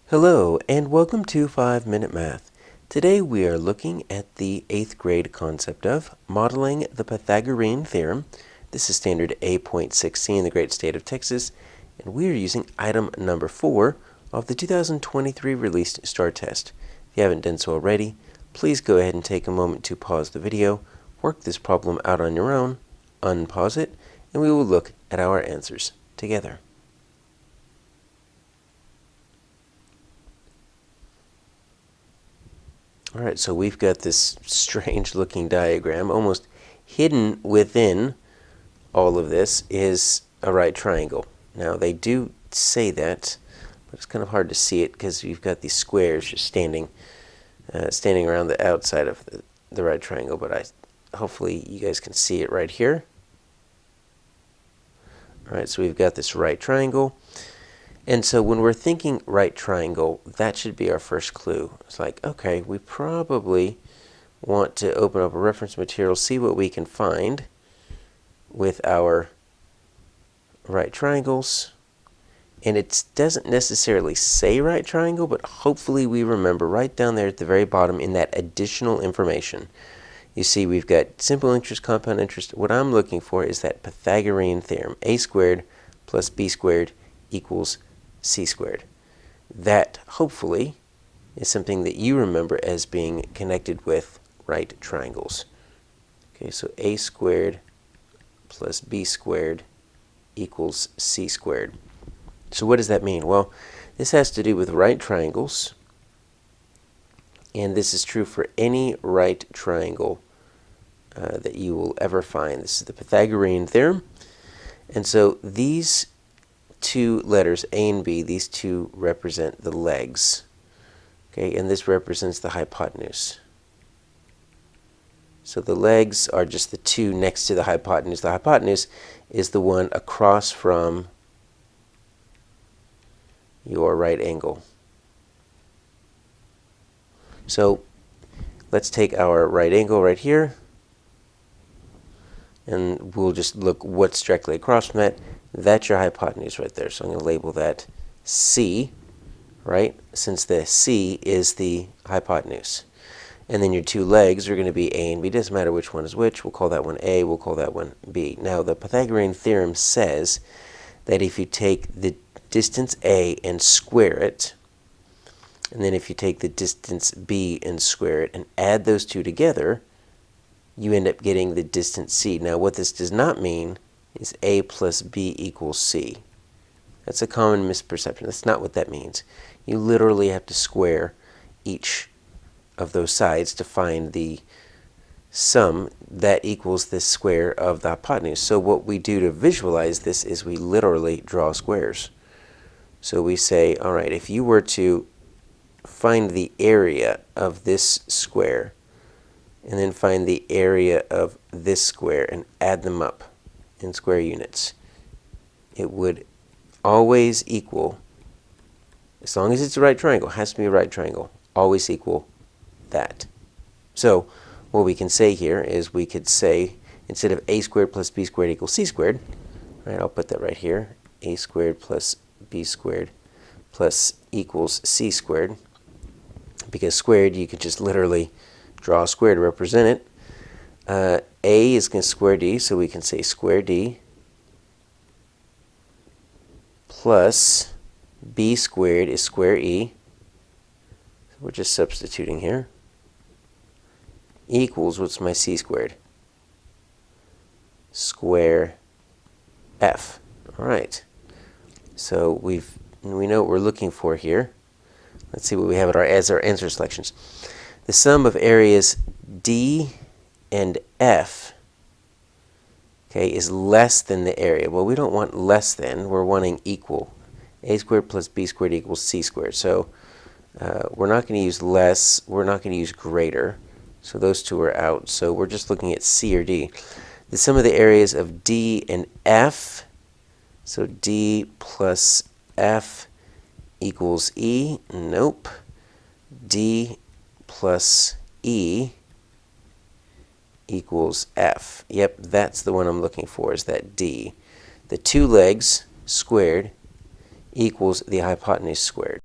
Hello and welcome to 5-Minute Math. Today we are looking at the 8th grade concept of modeling the Pythagorean Theorem. This is standard A.6c in the great state of Texas, and we are using item number 4 of the 2023 released STAAR test. If you haven't done so already, please go ahead and take a moment to pause the video, work this problem out on your own, unpause it, and we will look at our answers together. Alright, so we've got this strange looking diagram. Almost hidden within all of this is a right triangle. Now they do say that, but it's kind of hard to see it because you've got these squares just standing around the outside of the right triangle, but hopefully you guys can see it right here. Alright, so we've got this right triangle. And so when we're thinking right triangle, that should be our first clue. It's like, okay, we probably want to open up a reference material, see what we can find with our right triangles. And it doesn't necessarily say right triangle, but hopefully we remember right down there at the very bottom in that additional information. You see we've got simple interest, compound interest. What I'm looking for is that Pythagorean theorem, a squared plus b squared equals c squared. That, hopefully, is something that you remember as being connected with right triangles. Okay, so a squared plus b squared equals c squared. So what does that mean? Well, this has to do with right triangles, and this is true for any right triangle that you will ever find. This is the Pythagorean theorem, and so these two letters, A and B, these two represent the legs. Okay, and this represents the hypotenuse. So the legs are just the two next to the hypotenuse. The hypotenuse is the one across from your right angle. So let's take our right angle right here, and we'll just look what's directly across from that. That's your hypotenuse right there. So I'm going to label that C, right? Since the C is the hypotenuse. And then your two legs are going to be A and B. Doesn't matter which one is which. We'll call that one A. We'll call that one B. Now, the Pythagorean theorem says that if you take the distance A and square it, and then if you take the distance B and square it and add those two together, you end up getting the distance C. Now, what this does not mean is A plus B equals C. That's a common misperception. That's not what that means. You literally have to square each of those sides to find the sum that equals the square of the hypotenuse. So what we do to visualize this is we literally draw squares. So we say, all right, if you were to find the area of this square and then find the area of this square and add them up in square units, it would always equal, as long as it's a right triangle, it has to be a right triangle, always equal that. So what we can say here is we could say, instead of a squared plus b squared equals c squared, right, I'll put that right here, a squared plus b squared plus equals c squared, because squared you could just literally draw a square to represent it. A is going to square d, so we can say square d plus b squared is square e. So we're just substituting here. Equals, what's my c squared? Square f. All right. So we know what we're looking for here. Let's see what we have as our answer selections. The sum of areas D and F, okay, is less than the area. Well, we don't want less than. We're wanting equal. A squared plus b squared equals c squared. So we're not going to use less. We're not going to use greater. So those two are out. So we're just looking at C or D. The sum of the areas of D and F, so D plus F equals E. Nope. D plus E equals F. Yep, that's the one I'm looking for, is that D. The two legs squared equals the hypotenuse squared.